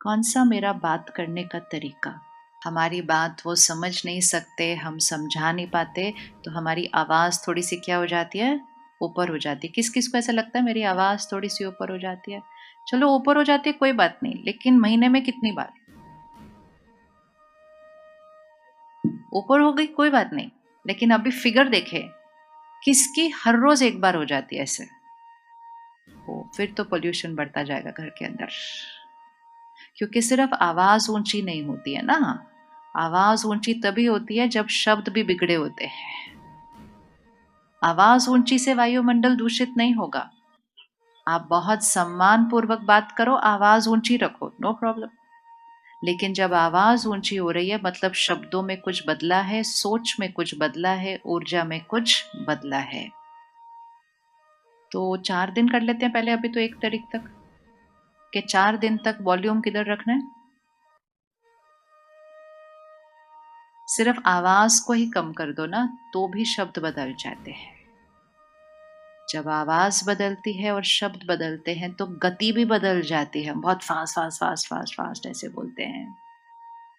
कौन सा मेरा बात करने का तरीका। हमारी बात वो समझ नहीं सकते, हम समझा नहीं पाते, तो हमारी आवाज़ थोड़ी सी क्या हो जाती है, ऊपर हो जाती है। किस किस को ऐसा लगता है मेरी आवाज़ थोड़ी सी ऊपर हो जाती है? चलो ऊपर हो जाती है कोई बात नहीं, लेकिन महीने में कितनी बार? ऊपर हो गई कोई बात नहीं, लेकिन अभी फिगर देखे, किसकी हर रोज एक बार हो जाती है ऐसे। ओ फिर तो पोल्यूशन बढ़ता जाएगा घर के अंदर, क्योंकि सिर्फ आवाज ऊंची नहीं होती है ना। आवाज ऊंची तभी होती है जब शब्द भी बिगड़े होते हैं। आवाज ऊंची से वायुमंडल दूषित नहीं होगा। आप बहुत सम्मान पूर्वक बात करो, आवाज ऊंची रखो, नो प्रॉब्लम। लेकिन जब आवाज ऊंची हो रही है मतलब शब्दों में कुछ बदला है, सोच में कुछ बदला है, ऊर्जा में कुछ बदला है। तो 4 दिन कर लेते हैं पहले, अभी तो 1 तारीख तक के 4 दिन तक वॉल्यूम किधर रखना है? सिर्फ आवाज को ही कम कर दो ना, तो भी शब्द बदल जाते हैं। जब आवाज बदलती है और शब्द बदलते हैं तो गति भी बदल जाती है। हम बहुत fast fast fast fast fast ऐसे बोलते हैं,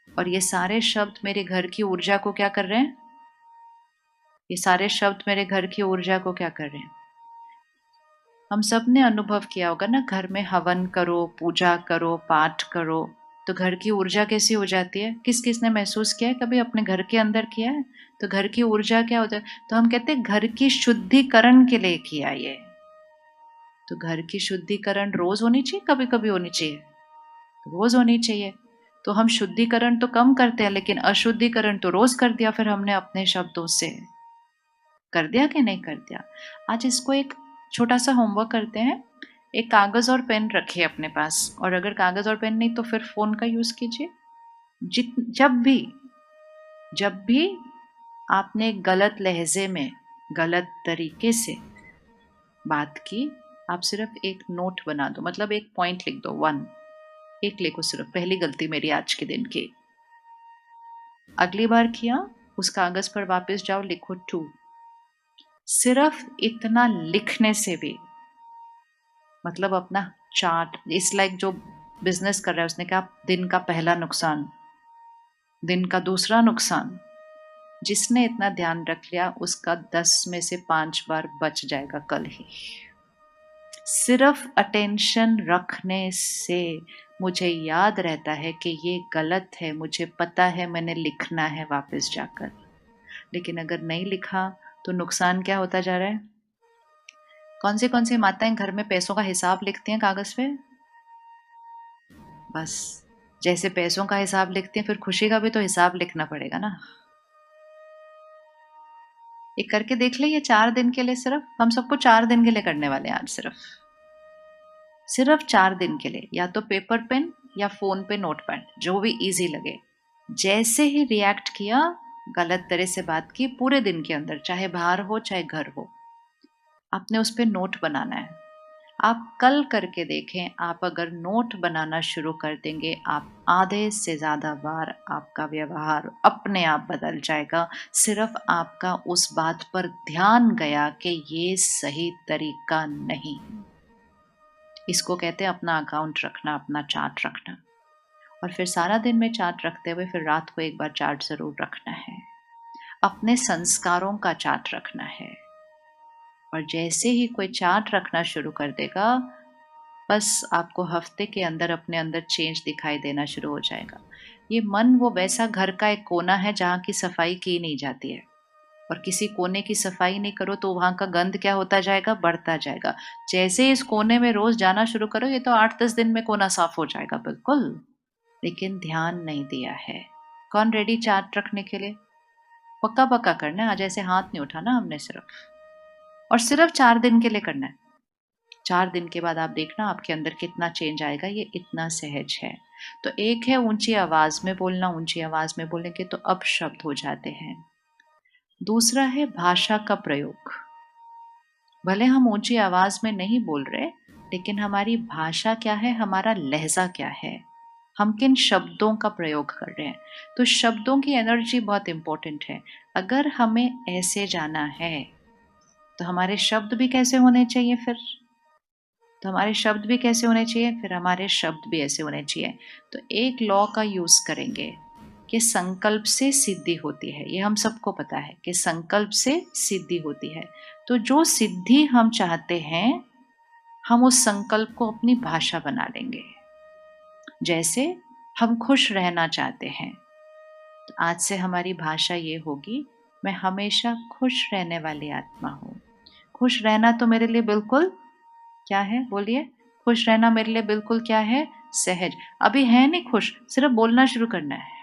और ये सारे शब्द मेरे घर की ऊर्जा को क्या कर रहे हैं? ये सारे शब्द मेरे घर की ऊर्जा को क्या कर रहे हैं? हम सब ने अनुभव किया होगा ना, घर में हवन करो, पूजा करो, पाठ करो, तो घर की ऊर्जा कैसी हो जाती है? किस किस ने महसूस किया है, कभी अपने घर के अंदर किया है? तो घर की ऊर्जा क्या होता है? तो हम कहते हैं घर की शुद्धिकरण के लिए किया ये। तो घर की शुद्धिकरण रोज होनी चाहिए, कभी कभी होनी चाहिए? रोज होनी चाहिए। तो हम शुद्धिकरण तो कम करते हैं, लेकिन अशुद्धिकरण तो रोज कर दिया फिर हमने अपने शब्दों से। कर दिया कि नहीं कर दिया? आज इसको एक छोटा सा होमवर्क करते हैं। एक कागज और पेन रखिए अपने पास, और अगर कागज और पेन नहीं तो फिर फोन का यूज कीजिए। जित जब भी आपने गलत लहजे में, गलत तरीके से बात की, आप सिर्फ एक नोट बना दो, मतलब एक पॉइंट लिख दो, 1। एक लिखो सिर्फ, पहली गलती मेरी आज के दिन की। अगली बार किया, उस कागज पर वापस जाओ, लिखो 2। सिर्फ इतना लिखने से भी, मतलब अपना चार्ट, इस लाइक जो बिजनेस कर रहा है उसने कहा दिन का पहला नुकसान, दिन का दूसरा नुकसान। जिसने इतना ध्यान रख लिया उसका 10 में से 5 बार बच जाएगा कल ही। सिर्फ अटेंशन रखने से मुझे याद रहता है कि ये गलत है, मुझे पता है, मैंने लिखना है वापस जाकर। लेकिन अगर नहीं लिखा तो नुकसान क्या होता जा रहा है? कौन सी माताएं घर में पैसों का हिसाब लिखती हैं कागज पे? बस जैसे पैसों का हिसाब लिखती हैं, फिर खुशी का भी तो हिसाब लिखना पड़ेगा ना। ये करके देख ले, ये 4 दिन के लिए, सिर्फ हम सबको 4 दिन के लिए करने वाले हैं आज। सिर्फ 4 दिन के लिए, या तो पेपर पेन या फोन पे नोट पैड, जो भी इजी लगे। जैसे ही रिएक्ट किया, गलत तरह से बात की, पूरे दिन के अंदर, चाहे बाहर हो चाहे घर हो, आपने उस पर नोट बनाना है। आप कल करके देखें, आप अगर नोट बनाना शुरू कर देंगे, आप आधे से ज़्यादा बार आपका व्यवहार अपने आप बदल जाएगा। सिर्फ आपका उस बात पर ध्यान गया कि ये सही तरीका नहीं। इसको कहते हैं अपना अकाउंट रखना, अपना चार्ट रखना। और फिर सारा दिन में चार्ट रखते हुए फिर रात को एक बार चार्ट ज़रूर रखना है। अपने संस्कारों का चार्ट रखना है। और जैसे ही कोई चार्ट रखना शुरू कर देगा, बस आपको हफ्ते के अंदर अपने अंदर चेंज दिखाई देना शुरू हो जाएगा। ये मन वो वैसा घर का एक कोना है जहाँ की सफाई की नहीं जाती है, और किसी कोने की सफाई नहीं करो तो वहाँ का गंद क्या होता जाएगा? बढ़ता जाएगा। जैसे ही इस कोने में रोज जाना शुरू करो, ये तो 8-10 दिन में कोना साफ हो जाएगा बिल्कुल। लेकिन ध्यान नहीं दिया है। कौन रेडी चार्ट रखने के लिए? पक्का पक्का करना है, आज ऐसे हाथ नहीं उठाना हमने सिर्फ। और सिर्फ 4 दिन के लिए करना है। 4 दिन के बाद आप देखना आपके अंदर कितना चेंज आएगा। ये इतना सहज है। तो एक है ऊंची आवाज में बोलना, ऊंची आवाज में बोलने के तो अब शब्द हो जाते हैं। दूसरा है भाषा का प्रयोग। भले हम ऊंची आवाज में नहीं बोल रहे, लेकिन हमारी भाषा क्या है, हमारा लहजा क्या है, हम किन शब्दों का प्रयोग कर रहे हैं। तो शब्दों की एनर्जी बहुत इंपॉर्टेंट है। अगर हमें ऐसे जाना है तो हमारे शब्द भी कैसे होने चाहिए फिर? तो हमारे शब्द भी कैसे होने चाहिए, फिर हमारे शब्द भी ऐसे होने चाहिए। तो एक लॉ का यूज करेंगे कि संकल्प से सिद्धि होती है, ये हम सबको पता है कि संकल्प से सिद्धि होती है। तो जो सिद्धि हम चाहते हैं, हम उस संकल्प को अपनी भाषा बना लेंगे। जैसे हम खुश रहना चाहते हैं, तो आज से हमारी भाषा ये होगी, मैं हमेशा खुश रहने वाली आत्मा हूँ। खुश रहना तो मेरे लिए बिल्कुल क्या है, बोलिए। खुश रहना मेरे लिए बिल्कुल क्या है, सहज। अभी है नहीं खुश, सिर्फ बोलना शुरू करना है।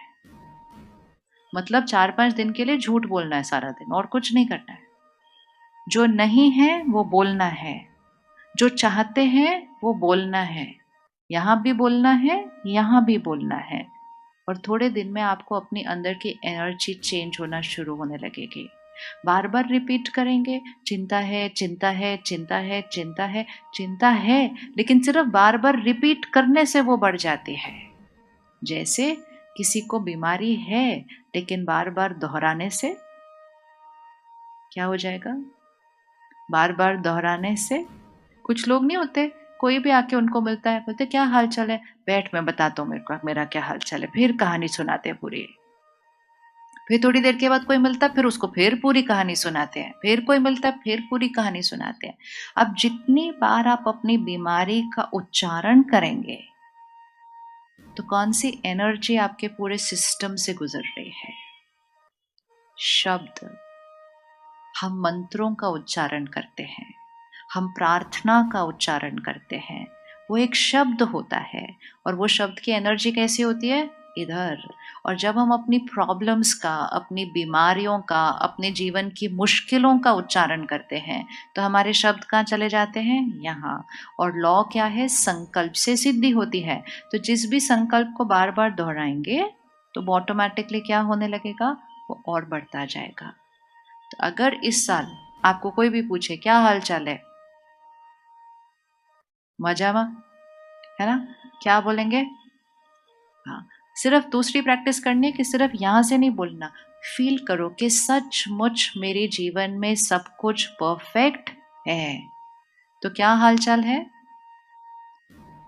मतलब 4-5 दिन के लिए झूठ बोलना है सारा दिन, और कुछ नहीं करना है। जो नहीं है वो बोलना है, जो चाहते हैं वो बोलना है। यहाँ भी बोलना है, यहाँ भी बोलना है। और थोड़े दिन में आपको अपनी अंदर की एनर्जी चेंज होना शुरू होने लगेगी। बार बार रिपीट करेंगे, चिंता है, चिंता है, चिंता है, चिंता है, चिंता है, लेकिन सिर्फ बार बार रिपीट करने से वो बढ़ जाती है। जैसे किसी को बीमारी है, लेकिन बार बार दोहराने से क्या हो जाएगा, बार बार दोहराने से। कुछ लोग नहीं होते, कोई भी आके उनको मिलता है, बोलते क्या हाल चाल है, बैठ मैं बताता हूँ मेरे को मेरा क्या हाल चाल है, फिर कहानी सुनाते हैं पूरी। फिर थोड़ी देर के बाद कोई मिलता है, फिर उसको फिर पूरी कहानी सुनाते हैं, फिर कोई मिलता है, फिर पूरी कहानी सुनाते हैं। अब जितनी बार आप अपनी बीमारी का उच्चारण करेंगे, तो कौन सी एनर्जी आपके पूरे सिस्टम से गुजर रही है। शब्द, हम मंत्रों का उच्चारण करते हैं, हम प्रार्थना का उच्चारण करते हैं, वो एक शब्द होता है। और वो शब्द की एनर्जी कैसी होती है, इधर। और जब हम अपनी प्रॉब्लम्स का, अपनी बीमारियों का, अपने जीवन की मुश्किलों का उच्चारण करते हैं, तो हमारे शब्द कहाँ चले जाते हैं, यहाँ। और लॉ क्या है, संकल्प से सिद्धि होती है। तो जिस भी संकल्प को बार बार दोहराएंगे, तो वो ऑटोमेटिकली क्या होने लगेगा, वो और बढ़ता जाएगा। तो अगर इस साल आपको कोई भी पूछे क्या हाल चाल है, मजामा, है ना, क्या बोलेंगे। हाँ, सिर्फ दूसरी प्रैक्टिस करनी है कि सिर्फ यहां से नहीं बोलना, फील करो कि सचमुच मेरे जीवन में सब कुछ परफेक्ट है। तो क्या हाल चाल है।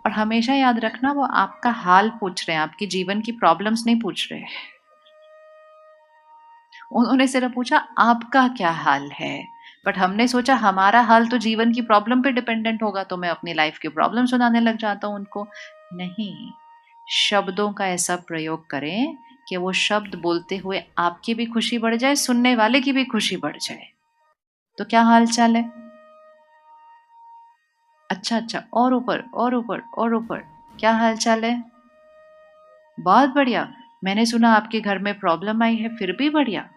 और हमेशा याद रखना, वो आपका हाल पूछ रहे हैं, आपकी जीवन की प्रॉब्लम्स नहीं पूछ रहे हैं। उन्होंने सिर्फ पूछा आपका क्या हाल है। बट हमने सोचा हमारा हाल तो जीवन की प्रॉब्लम पे डिपेंडेंट होगा, तो मैं अपनी लाइफ की प्रॉब्लम सुनाने लग जाता हूं उनको। नहीं, शब्दों का ऐसा प्रयोग करें कि वो शब्द बोलते हुए आपकी भी खुशी बढ़ जाए, सुनने वाले की भी खुशी बढ़ जाए। तो क्या हाल चाल है, अच्छा अच्छा, और ऊपर और ऊपर और ऊपर, क्या हाल चाल है, बहुत बढ़िया। मैंने सुना आपके घर में प्रॉब्लम आई है, फिर भी बढ़िया।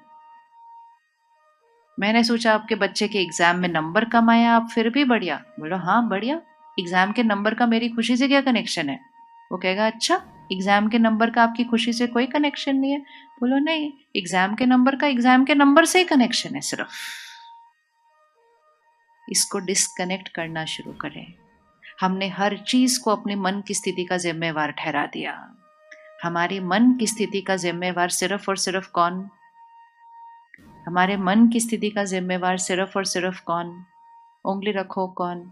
मैंने सोचा आपके बच्चे के एग्जाम में नंबर कम आया, आप फिर भी बढ़िया। बोलो हाँ बढ़िया। एग्जाम के नंबर का मेरी खुशी से क्या कनेक्शन है। वो कहेगा अच्छा, एग्जाम के नंबर का आपकी खुशी से कोई कनेक्शन नहीं है। बोलो नहीं, एग्जाम के नंबर का एग्जाम के नंबर से ही कनेक्शन है सिर्फ। इसको डिस्कनेक्ट करना शुरू करें। हमने हर चीज को अपने मन की स्थिति का जिम्मेवार ठहरा दिया। हमारी मन की स्थिति का जिम्मेवार सिर्फ और सिर्फ कौन, हमारे मन की स्थिति का जिम्मेवार सिर्फ और सिर्फ कौन, उंगली रखो कौन,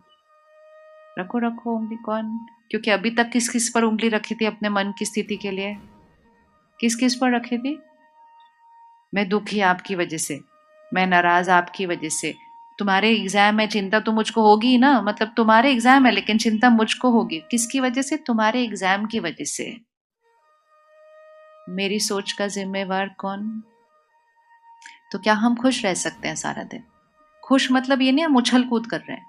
रखो रखो उंगली कौन। क्योंकि अभी तक किस किस पर उंगली रखी थी अपने मन की स्थिति के लिए, किस किस पर रखी थी। मैं दुखी आपकी वजह से, मैं नाराज आपकी वजह से, तुम्हारे एग्जाम है, चिंता तो मुझको होगी ही ना, मतलब तुम्हारे एग्जाम है लेकिन चिंता मुझको होगी, किसकी वजह से, तुम्हारे एग्जाम की वजह से। मेरी सोच का जिम्मेवार कौन। तो क्या हम खुश रह सकते हैं सारा दिन। खुश मतलब ये नहीं हम उछल कूद कर रहे हैं,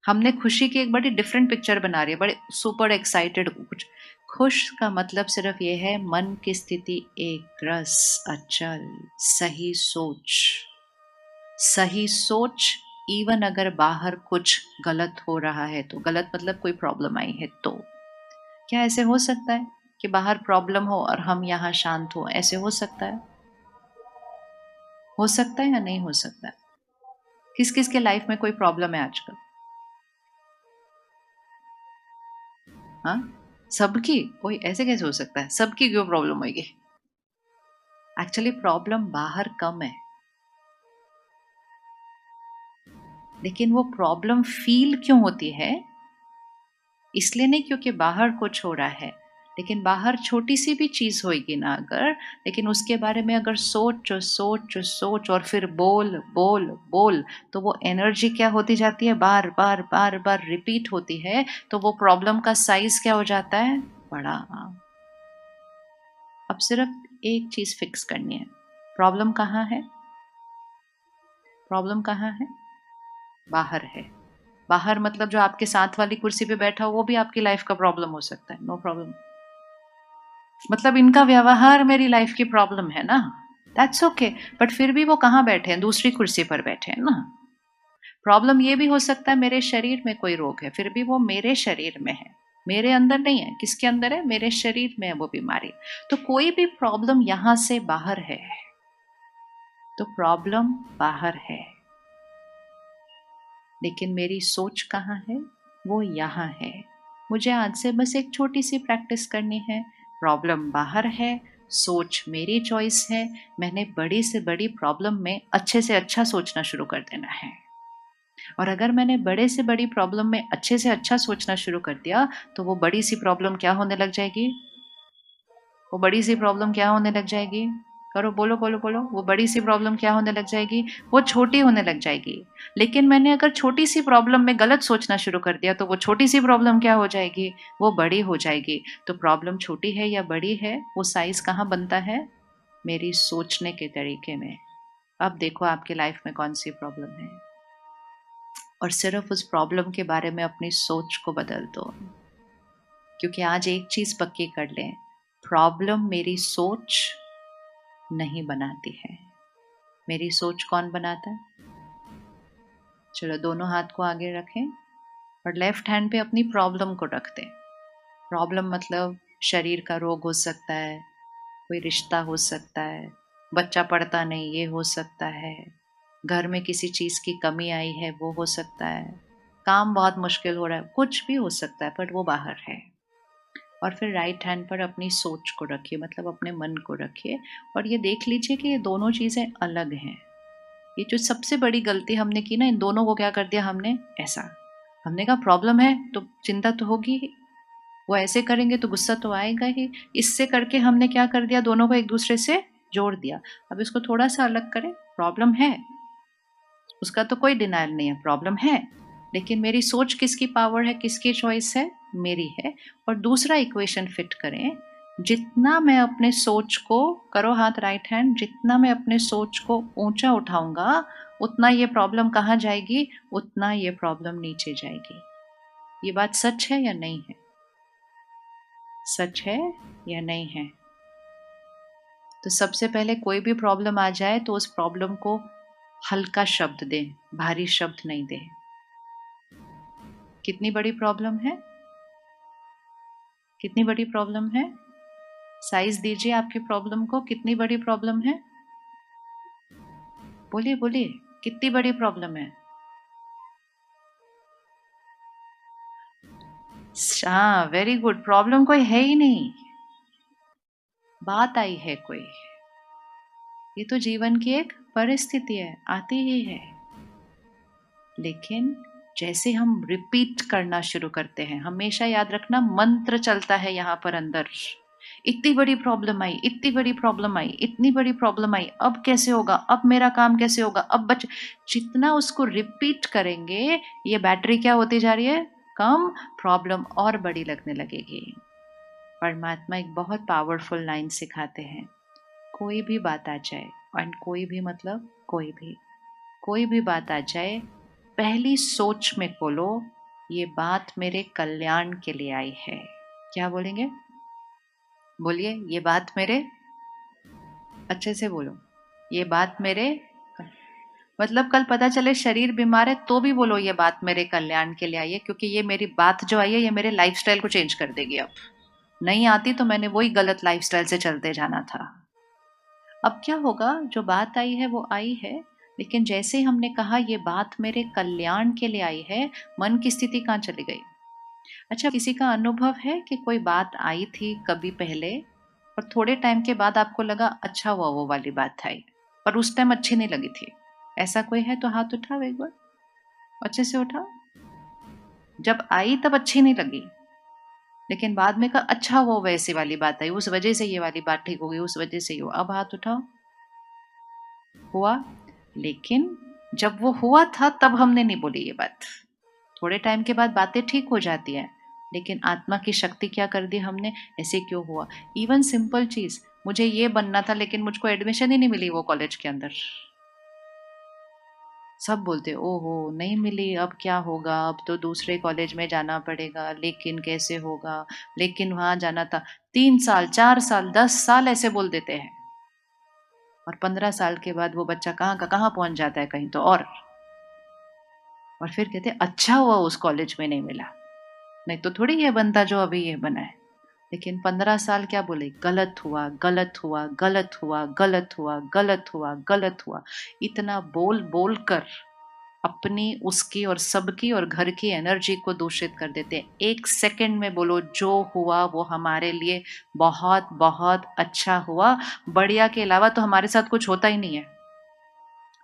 हमने खुशी की एक बड़ी डिफरेंट पिक्चर बना रही है, बड़े सुपर एक्साइटेड कुछ। खुश का मतलब सिर्फ ये है, मन की स्थिति एक रस, अचल, सही सोच। सही सोच, इवन अगर बाहर कुछ गलत हो रहा है, तो गलत मतलब कोई प्रॉब्लम आई है, तो क्या ऐसे हो सकता है कि बाहर प्रॉब्लम हो और हम यहाँ शांत हो, ऐसे हो सकता है, हो सकता है या नहीं हो सकता है। किस किस के लाइफ में कोई प्रॉब्लम है आजकल, हाँ, सबकी। कोई ऐसे कैसे हो सकता है, सबकी क्यों प्रॉब्लम होगी। एक्चुअली प्रॉब्लम बाहर कम है, लेकिन वो प्रॉब्लम फील क्यों होती है, इसलिए नहीं क्योंकि बाहर कुछ हो रहा है, लेकिन बाहर छोटी सी भी चीज होगी ना अगर, लेकिन उसके बारे में अगर सोच सोच सोच और फिर बोल बोल बोल, तो वो एनर्जी क्या होती जाती है, बार बार बार बार रिपीट होती है, तो वो प्रॉब्लम का साइज क्या हो जाता है, बड़ा। अब सिर्फ एक चीज फिक्स करनी है, प्रॉब्लम कहाँ है, प्रॉब्लम कहाँ है, बाहर है। बाहर मतलब जो आपके साथ वाली कुर्सी पे बैठा हो वो भी आपकी लाइफ का प्रॉब्लम हो सकता है, नो प्रॉब्लम। मतलब इनका व्यवहार मेरी लाइफ की प्रॉब्लम है ना, दैट्स ओके। बट फिर भी वो कहाँ बैठे हैं, दूसरी कुर्सी पर बैठे हैं ना। प्रॉब्लम ये भी हो सकता है मेरे शरीर में कोई रोग है, फिर भी वो मेरे शरीर में है, मेरे अंदर नहीं है। किसके अंदर है, मेरे शरीर में है वो बीमारी। तो कोई भी प्रॉब्लम यहां से बाहर है, तो प्रॉब्लम बाहर है, लेकिन मेरी सोच कहाँ है, वो यहाँ है। मुझे आज से बस एक छोटी सी प्रैक्टिस करनी है। प्रॉब्लम बाहर है, सोच मेरी चॉइस है। मैंने बड़ी से बड़ी प्रॉब्लम में अच्छे से अच्छा सोचना शुरू कर देना है। और अगर मैंने बड़े से बड़ी प्रॉब्लम में अच्छे से अच्छा सोचना शुरू कर दिया, तो वो बड़ी सी प्रॉब्लम क्या होने लग जाएगी, वो बड़ी सी प्रॉब्लम क्या होने लग जाएगी, करो, बोलो बोलो बोलो, वो बड़ी सी प्रॉब्लम क्या होने लग जाएगी, वो छोटी होने लग जाएगी। लेकिन मैंने अगर छोटी सी प्रॉब्लम में गलत सोचना शुरू कर दिया, तो वो छोटी सी प्रॉब्लम क्या हो जाएगी, वो बड़ी हो जाएगी। तो प्रॉब्लम छोटी है या बड़ी है, वो साइज कहाँ बनता है, मेरी सोचने के तरीके में। अब देखो आपकी लाइफ में कौन सी प्रॉब्लम है, और सिर्फ उस प्रॉब्लम के बारे में अपनी सोच को बदल दो। क्योंकि आज एक चीज पक्की कर लें, प्रॉब्लम मेरी सोच नहीं बनाती है। मेरी सोच कौन बनाता है? चलो दोनों हाथ को आगे रखें और लेफ्ट हैंड पे अपनी प्रॉब्लम को रख दें। प्रॉब्लम मतलब शरीर का रोग हो सकता है, कोई रिश्ता हो सकता है, बच्चा पढ़ता नहीं ये हो सकता है, घर में किसी चीज की कमी आई है वो हो सकता है, काम बहुत मुश्किल हो रहा है, कुछ भी हो सकता है, बट वो बाहर है। और फिर राइट हैंड पर अपनी सोच को रखिए, मतलब अपने मन को रखिए, और ये देख लीजिए कि ये दोनों चीजें अलग हैं। ये जो सबसे बड़ी गलती हमने की ना, इन दोनों को क्या कर दिया हमने, ऐसा। हमने कहा प्रॉब्लम है तो चिंता तो होगी ही, वो ऐसे करेंगे तो गुस्सा तो आएगा ही। इससे करके हमने क्या कर दिया, दोनों को एक दूसरे से जोड़ दिया। अब इसको थोड़ा सा अलग करें, प्रॉब्लम है, उसका तो कोई डिनायल नहीं है, प्रॉब्लम है, लेकिन मेरी सोच किसकी पावर है, किसकी चॉइस है, मेरी है। और दूसरा इक्वेशन फिट करें, जितना मैं अपने सोच को, करो हाथ राइट हैंड, जितना मैं अपने सोच को ऊंचा उठाऊंगा, उतना ये प्रॉब्लम कहाँ जाएगी, उतना ये प्रॉब्लम नीचे जाएगी। ये बात सच है या नहीं है, सच है या नहीं है? तो सबसे पहले कोई भी प्रॉब्लम आ जाए तो उस प्रॉब्लम को हल्का शब्द दें, भारी शब्द नहीं दें। कितनी बड़ी प्रॉब्लम है, कितनी बड़ी प्रॉब्लम है, साइज दीजिए आपकी प्रॉब्लम को, कितनी बड़ी प्रॉब्लम है, बोलिए बोलिए, कितनी बड़ी प्रॉब्लम है। हाँ वेरी गुड, प्रॉब्लम कोई है ही नहीं, बात आई है कोई। ये तो जीवन की एक परिस्थिति है, आती ही है। लेकिन जैसे हम रिपीट करना शुरू करते हैं, हमेशा याद रखना मंत्र चलता है यहाँ पर अंदर, इतनी बड़ी प्रॉब्लम आई, इतनी बड़ी प्रॉब्लम आई, इतनी बड़ी प्रॉब्लम आई, अब कैसे होगा, अब मेरा काम कैसे होगा, अब बच। जितना उसको रिपीट करेंगे, ये बैटरी क्या होती जा रही है, कम, प्रॉब्लम और बड़ी लगने लगेगी। परमात्मा एक बहुत पावरफुल लाइन सिखाते हैं, कोई भी बात आ जाए, एंड कोई भी मतलब कोई भी बात आ जाए, पहली सोच में बोलो, ये बात मेरे कल्याण के लिए आई है। क्या बोलेंगे, बोलिए, ये बात मेरे, अच्छे से बोलो, ये बात मेरे, मतलब कल पता चले शरीर बीमार है तो भी बोलो ये बात मेरे कल्याण के लिए आई है, क्योंकि ये मेरी बात जो आई है ये मेरे लाइफस्टाइल को चेंज कर देगी। अब नहीं आती तो मैंने वही गलत लाइफस्टाइल से चलते जाना था। अब क्या होगा, जो बात आई है वो आई है, लेकिन जैसे ही हमने कहा ये बात मेरे कल्याण के लिए आई है, मन की स्थिति कहाँ चली गई। अच्छा, किसी का अनुभव है कि कोई बात आई थी कभी पहले और थोड़े टाइम के बाद आपको लगा अच्छा हुआ वो वाली बात आई, पर उस टाइम अच्छी नहीं लगी थी, ऐसा कोई है तो हाथ उठाओ एक बार, अच्छे से उठाओ। जब आई तब अच्छी नहीं लगी, लेकिन बाद में कहा अच्छा वो वैसी वाली बात आई, उस वजह से ये वाली बात ठीक हो गई, उस वजह से ये हुआ। अब हाथ उठाओ, हुआ। लेकिन जब वो हुआ था तब हमने नहीं बोली ये बात। थोड़े टाइम के बाद बातें ठीक हो जाती है, लेकिन आत्मा की शक्ति क्या कर दी हमने, ऐसे क्यों हुआ। इवन सिंपल चीज, मुझे ये बनना था लेकिन मुझको एडमिशन ही नहीं मिली वो कॉलेज के अंदर। सब बोलते ओहो नहीं मिली, अब क्या होगा, अब तो दूसरे कॉलेज में जाना पड़ेगा, लेकिन कैसे होगा, लेकिन वहां जाना था। 3 साल, 4 साल, 10 साल ऐसे बोल देते हैं, और 15 साल के बाद वो बच्चा कहाँ का कहाँ पहुंच जाता है, कहीं तो और फिर कहते अच्छा हुआ उस कॉलेज में नहीं मिला, नहीं तो थोड़ी ये बनता जो अभी ये बना है। लेकिन 15 साल क्या बोले, गलत हुआ, गलत हुआ, गलत हुआ, गलत हुआ, गलत हुआ, गलत हुआ। इतना बोल बोल कर अपनी, उसकी और सबकी और घर की एनर्जी को दूषित कर देते हैं। 1 सेकंड में बोलो जो हुआ वो हमारे लिए बहुत बहुत अच्छा हुआ, बढ़िया के अलावा तो हमारे साथ कुछ होता ही नहीं है।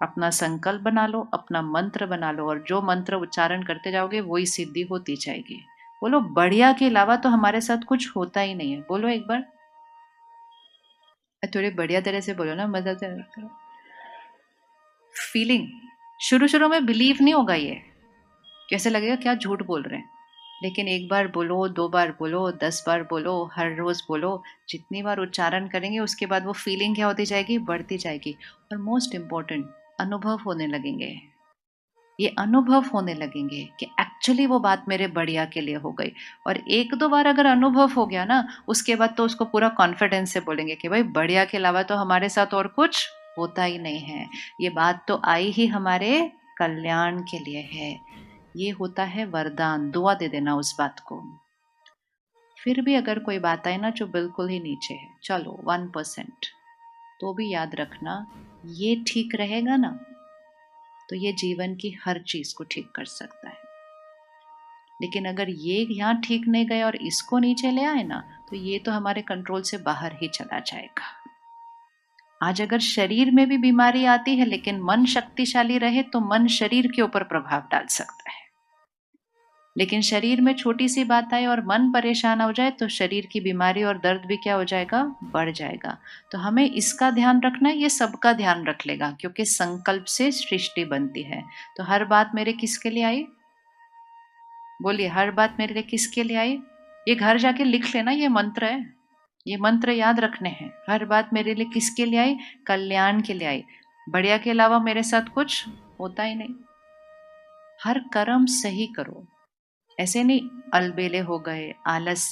अपना संकल्प बना लो, अपना मंत्र बना लो, और जो मंत्र उच्चारण करते जाओगे वही सिद्धि होती जाएगी। बोलो बढ़िया के अलावा तो हमारे साथ कुछ होता ही नहीं है। बोलो एक बार, थोड़ी बढ़िया तरह से बोलो ना, मजा से। फीलिंग, शुरू शुरू में बिलीव नहीं होगा, ये कैसे लगेगा क्या झूठ बोल रहे हैं। लेकिन एक बार बोलो, 2 बार बोलो, 10 बार बोलो, हर रोज बोलो, जितनी बार उच्चारण करेंगे उसके बाद वो फीलिंग क्या होती जाएगी, बढ़ती जाएगी। और मोस्ट इम्पोर्टेंट, अनुभव होने लगेंगे। ये अनुभव होने लगेंगे कि एक्चुअली वो बात मेरे बढ़िया के लिए हो गई। और 1-2 बार अगर अनुभव हो गया ना, उसके बाद तो उसको पूरा कॉन्फिडेंस से बोलेंगे कि भाई बढ़िया के अलावा तो हमारे साथ और कुछ होता ही नहीं है। ये बात तो आई ही हमारे कल्याण के लिए है। ये होता है वरदान, दुआ दे देना उस बात को। फिर भी अगर कोई बात आए ना जो बिल्कुल ही नीचे है, चलो 1%, तो भी याद रखना, ये ठीक रहेगा ना तो ये जीवन की हर चीज को ठीक कर सकता है। लेकिन अगर ये यहाँ ठीक नहीं गए और इसको नीचे ले आए ना, तो ये तो हमारे कंट्रोल से बाहर ही चला जाएगा। आज अगर शरीर में भी बीमारी आती है लेकिन मन शक्तिशाली रहे तो मन शरीर के ऊपर प्रभाव डाल सकता है। लेकिन शरीर में छोटी सी बात आए और मन परेशान हो जाए तो शरीर की बीमारी और दर्द भी क्या हो जाएगा, बढ़ जाएगा। तो हमें इसका ध्यान रखना है, ये सबका ध्यान रख लेगा, क्योंकि संकल्प से सृष्टि बनती है। तो हर बात मेरे किसके लिए आई, बोलिए, हर बात मेरे लिए किसके लिए आई। ये घर जाके लिख लेना, ये मंत्र है, ये मंत्र याद रखने हैं। हर बात मेरे लिए किसके लिए आई, कल्याण के लिए आई। बढ़िया के अलावा मेरे साथ कुछ होता ही नहीं। हर कर्म सही करो, ऐसे नहीं अलबेले हो गए, आलस